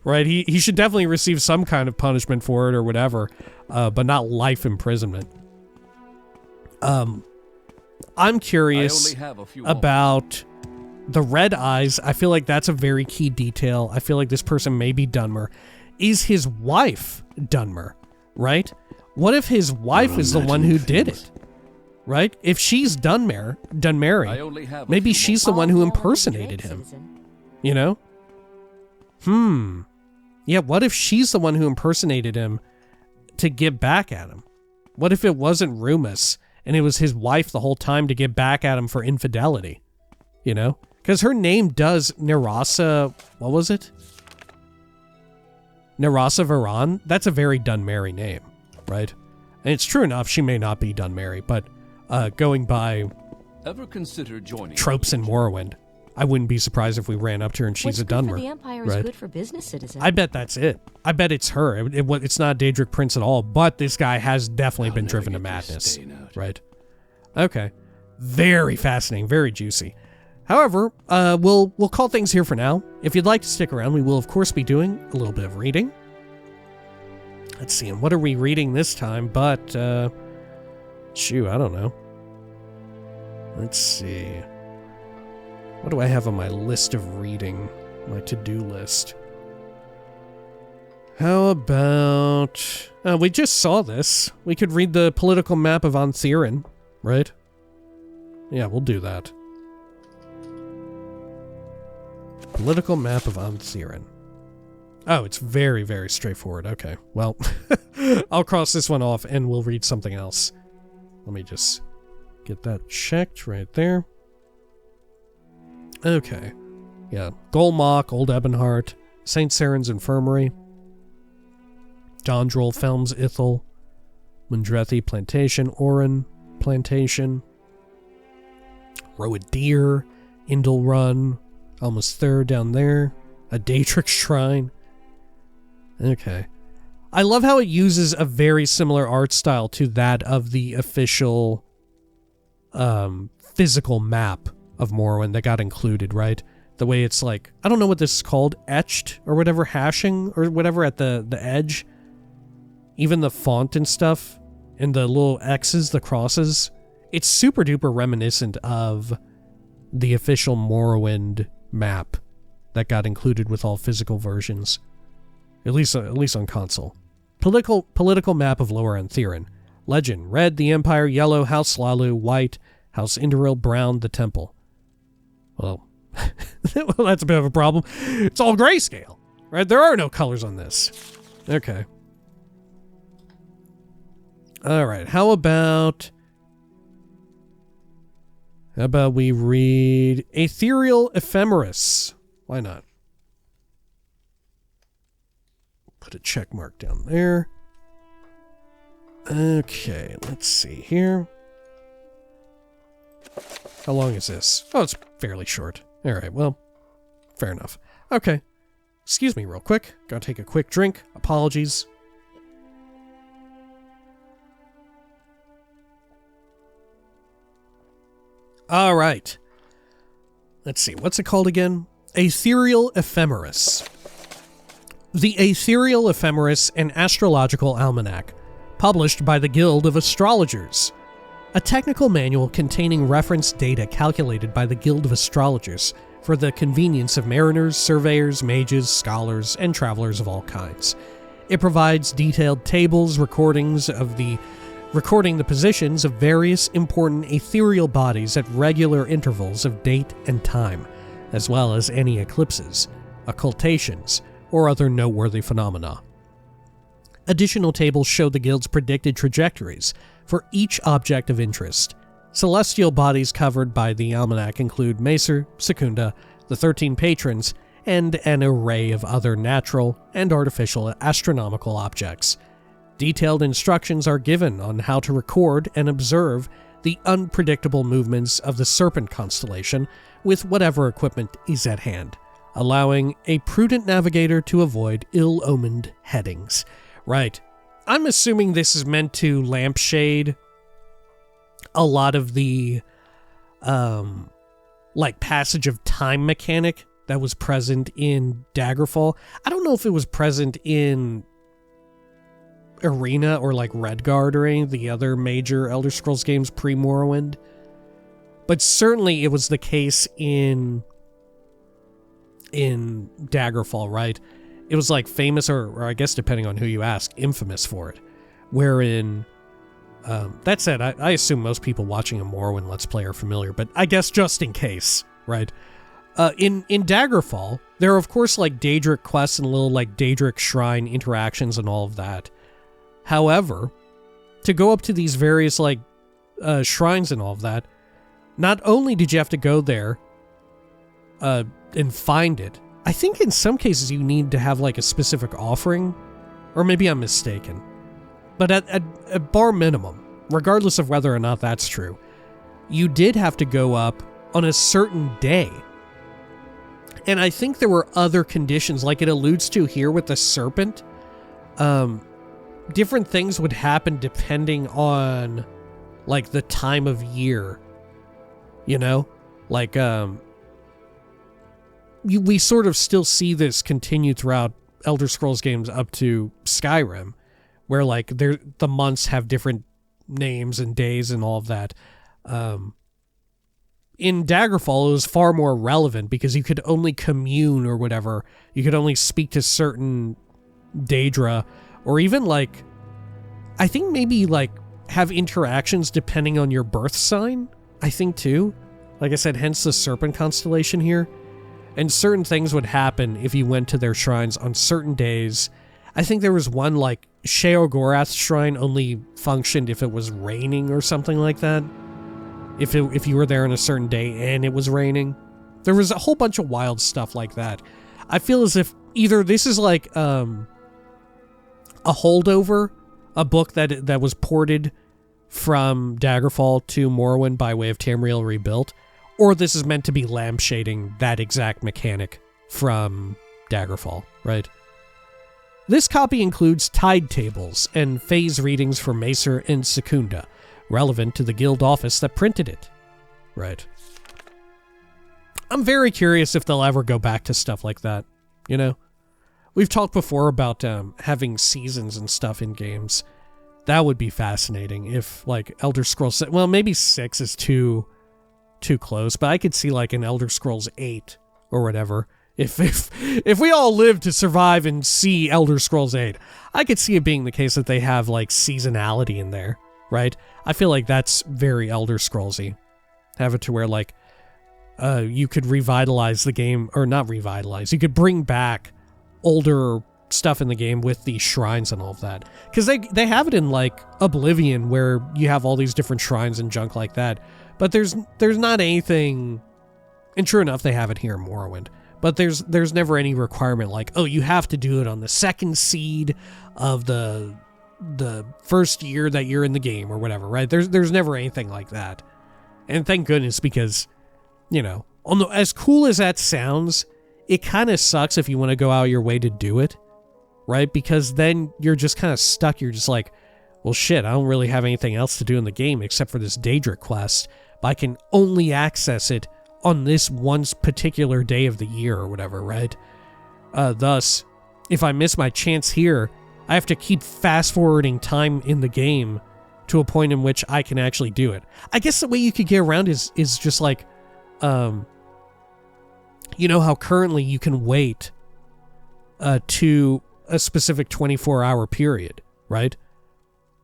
Right? He should definitely receive some kind of punishment for it or whatever, but not life imprisonment. I'm curious about the red eyes. I feel like that's a very key detail. I feel like this person may be Dunmer. Is his wife Dunmer, right? What if his wife is the one who did it, right? If she's Dunmer, maybe she's the one who impersonated him, you know? Yeah, what if she's the one who impersonated him to get back at him? What if it wasn't Rumus and it was his wife the whole time to get back at him for infidelity? You know? Because her name does Nerasa... What was it? Nerasa Varan? That's a very Dunmary name, right? And it's true enough, she may not be Dunmary, but going by Ever consider joining tropes in Morrowind, I wouldn't be surprised if we ran up to her and she's What's a good Dunmer. for the Empire right? is good for business citizens. I bet that's it. I bet it's her. It's not Daedric Prince at all, but this guy has definitely been driven to madness, right? Okay. Very fascinating, very juicy. However, we'll call things here for now. If you'd like to stick around, we will of course be doing a little bit of reading. Let's see, and what are we reading this time? But, shoot, I don't know. Let's see. What do I have on my list of reading? My to-do list. How about... we just saw this. We could read the political map of Anthirin, right? Yeah, we'll do that. Political map of Anthirin. Oh, it's very, very straightforward. Okay, well, I'll cross this one off and we'll read something else. Let me just get that checked right there. Okay. Yeah, Golmok, Old Ebonheart, St. Saren's Infirmary, Dondrel, Felms, Ithel, Mundrethi Plantation, Oran Plantation, Roadir, Indel Run, almost Thur down there, a Daedric Shrine. Okay. I love how it uses a very similar art style to that of the official physical map of Morrowind that got included, right? The way it's like, I don't know what this is called, etched or whatever, hashing or whatever at the edge. Even the font and stuff, and the little X's, the crosses. It's super duper reminiscent of the official Morrowind map that got included with all physical versions. At least on console. Political map of Lower Anthirin. Legend: red, the Empire; yellow, House Slalu; white, House Indoril; brown, the Temple. Well, well, that's a bit of a problem. It's all grayscale, right? There are no colors on this. Okay. All right. How about we read Ethereal Ephemeris? Why not? Put a check mark down there. Okay, let's see here. How long is this? Oh, it's fairly short. All right, well, fair enough. Okay. Excuse me real quick. Gotta take a quick drink. Apologies. All right. Let's see. What's it called again? Ethereal Ephemeris. The Ethereal Ephemeris, an astrological almanac, published by the Guild of Astrologers. A technical manual containing reference data calculated by the Guild of Astrologers for the convenience of mariners, surveyors, mages, scholars, and travelers of all kinds. It provides detailed tables, recording the positions of various important ethereal bodies at regular intervals of date and time, as well as any eclipses, occultations, or other noteworthy phenomena. Additional tables show the guild's predicted trajectories for each object of interest. Celestial bodies covered by the almanac include Macer, Secunda, the 13 patrons, and an array of other natural and artificial astronomical objects. Detailed instructions are given on how to record and observe the unpredictable movements of the Serpent constellation with whatever equipment is at hand, allowing a prudent navigator to avoid ill-omened headings. Right. I'm assuming this is meant to lampshade a lot of the, passage of time mechanic that was present in Daggerfall. I don't know if it was present in Arena or Redguard or any of the other major Elder Scrolls games pre-Morrowind, but certainly it was the case in Daggerfall, right? It was famous, or I guess depending on who you ask, infamous for it. Wherein, that said, I assume most people watching a Morrowind Let's Play are familiar, but I guess just in case, right? In Daggerfall, there are of course like Daedric quests and little like Daedric shrine interactions and all of that. However, to go up to these various like shrines and all of that, not only did you have to go there and find it, I think in some cases you need to have like a specific offering, or maybe I'm mistaken. But at bar minimum, regardless of whether or not that's true, you did have to go up on a certain day. And I think there were other conditions, like it alludes to here with the serpent. Different things would happen depending on, like, the time of year. You know? Like, we sort of still see this continue throughout Elder Scrolls games up to Skyrim, where, like, the months have different names and days and all of that. In Daggerfall, it was far more relevant because you could only commune or whatever. You could only speak to certain Daedra, or even, like, I think maybe, like, have interactions depending on your birth sign, I think, too. Like I said, hence the Serpent constellation here. And certain things would happen if you went to their shrines on certain days. I think there was one, like, Sheogorath's shrine only functioned if it was raining or something like that. If you were there on a certain day and it was raining. There was a whole bunch of wild stuff like that. I feel as if either this is like a holdover, a book that was ported from Daggerfall to Morrowind by way of Tamriel Rebuilt, or this is meant to be lampshading that exact mechanic from Daggerfall, right? This copy includes tide tables and phase readings for Macer and Secunda, relevant to the guild office that printed it. Right. I'm very curious if they'll ever go back to stuff like that, you know? We've talked before about having seasons and stuff in games. That would be fascinating if, like, Elder Scrolls... Well, maybe 6 is too close, but I could see, like, an Elder Scrolls 8 or whatever. If we all live to survive and see Elder Scrolls 8, I could see it being the case that they have, like, seasonality in there. Right? I feel like that's very Elder Scrolls-y. Have it to where, like, you could revitalize the game, or not revitalize, you could bring back older stuff in the game with the shrines and all of that. Because they have it in, like, Oblivion, where you have all these different shrines and junk like that. But there's not anything, and true enough, they have it here in Morrowind, but there's never any requirement like, oh, you have to do it on the second seed of the first year that you're in the game or whatever, right? There's never anything like that. And thank goodness, because, you know, as cool as that sounds, it kind of sucks if you want to go out your way to do it, right? Because then you're just kind of stuck. You're just like, well, shit, I don't really have anything else to do in the game except for this Daedric quest, but I can only access it on this one particular day of the year or whatever, right? Thus, if I miss my chance here, I have to keep fast-forwarding time in the game to a point in which I can actually do it. I guess the way you could get around is just like, you know how currently you can wait to a specific 24-hour period, right?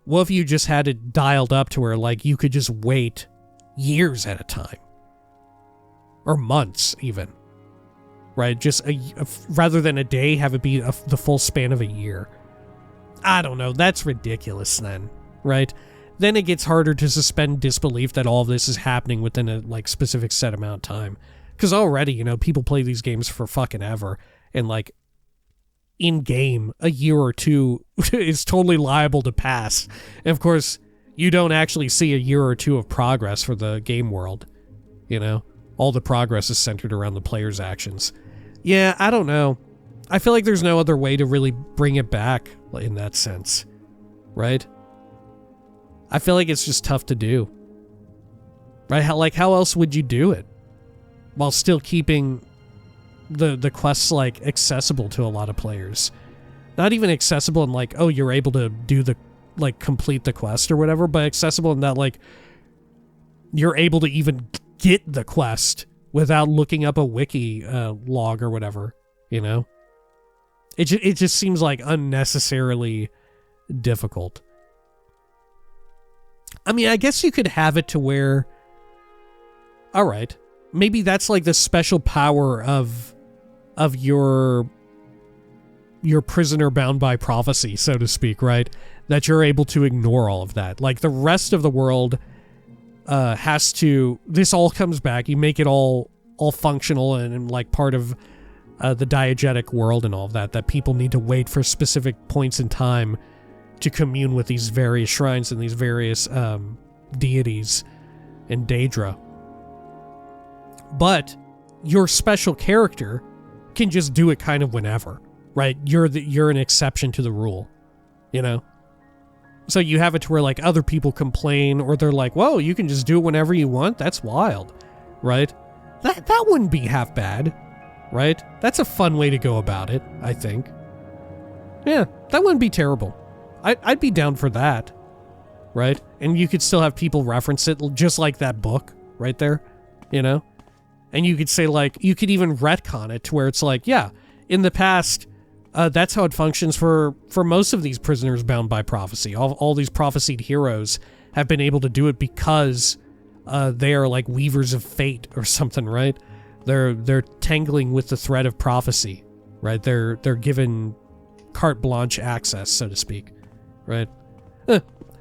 What if you just had it dialed up to where, like, you could just wait years at a time? Or months, even. Right? Just rather than a day, have it be the full span of a year. I don't know, that's ridiculous then, right? Then it gets harder to suspend disbelief that all of this is happening within a, like, specific set amount of time. Because already, you know, people play these games for fucking ever, and, like, in-game, a year or two is totally liable to pass. And of course, you don't actually see a year or two of progress for the game world, you know? All the progress is centered around the player's actions. Yeah, I don't know. I feel like there's no other way to really bring it back in that sense, right? I feel like it's just tough to do, right? How else would you do it while still keeping the quests, like, accessible to a lot of players? Not even accessible in, like, oh, you're able to do the, like, complete the quest or whatever, but accessible in that, like, you're able to even get the quest without looking up a wiki log or whatever, you know? It just seems like unnecessarily difficult. I mean, I guess you could have it to where, all right, maybe that's like the special power of your prisoner bound by prophecy, so to speak, right? That you're able to ignore all of that. Like the rest of the world has to, this all comes back, you make it all functional and like part of the diegetic world and all of that people need to wait for specific points in time to commune with these various shrines and these various deities in Daedra. But your special character can just do it kind of whenever, right? You're an exception to the rule, you know? So you have it to where like other people complain or they're like, whoa, you can just do it whenever you want? That's wild, right? That wouldn't be half bad, right? That's a fun way to go about it, I think. Yeah, that wouldn't be terrible. I'd be down for that, right? And you could still have people reference it just like that book right there, you know? And you could say like, you could even retcon it to where it's like, yeah, in the past, that's how it functions for most of these prisoners bound by prophecy. All these prophesied heroes have been able to do it because they are like weavers of fate or something, right? They're tangling with the thread of prophecy, right? They're given carte blanche access, so to speak, right?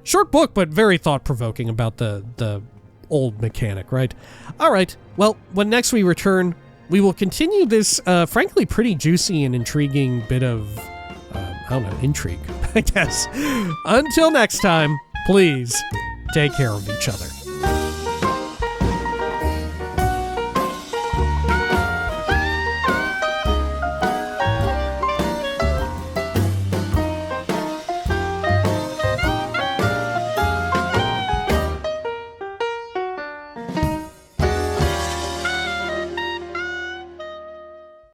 Short book, but very thought-provoking about the old mechanic, right? All right, well, when next we return, we will continue this, frankly, pretty juicy and intriguing bit of, I don't know, intrigue, I guess. Until next time, please take care of each other.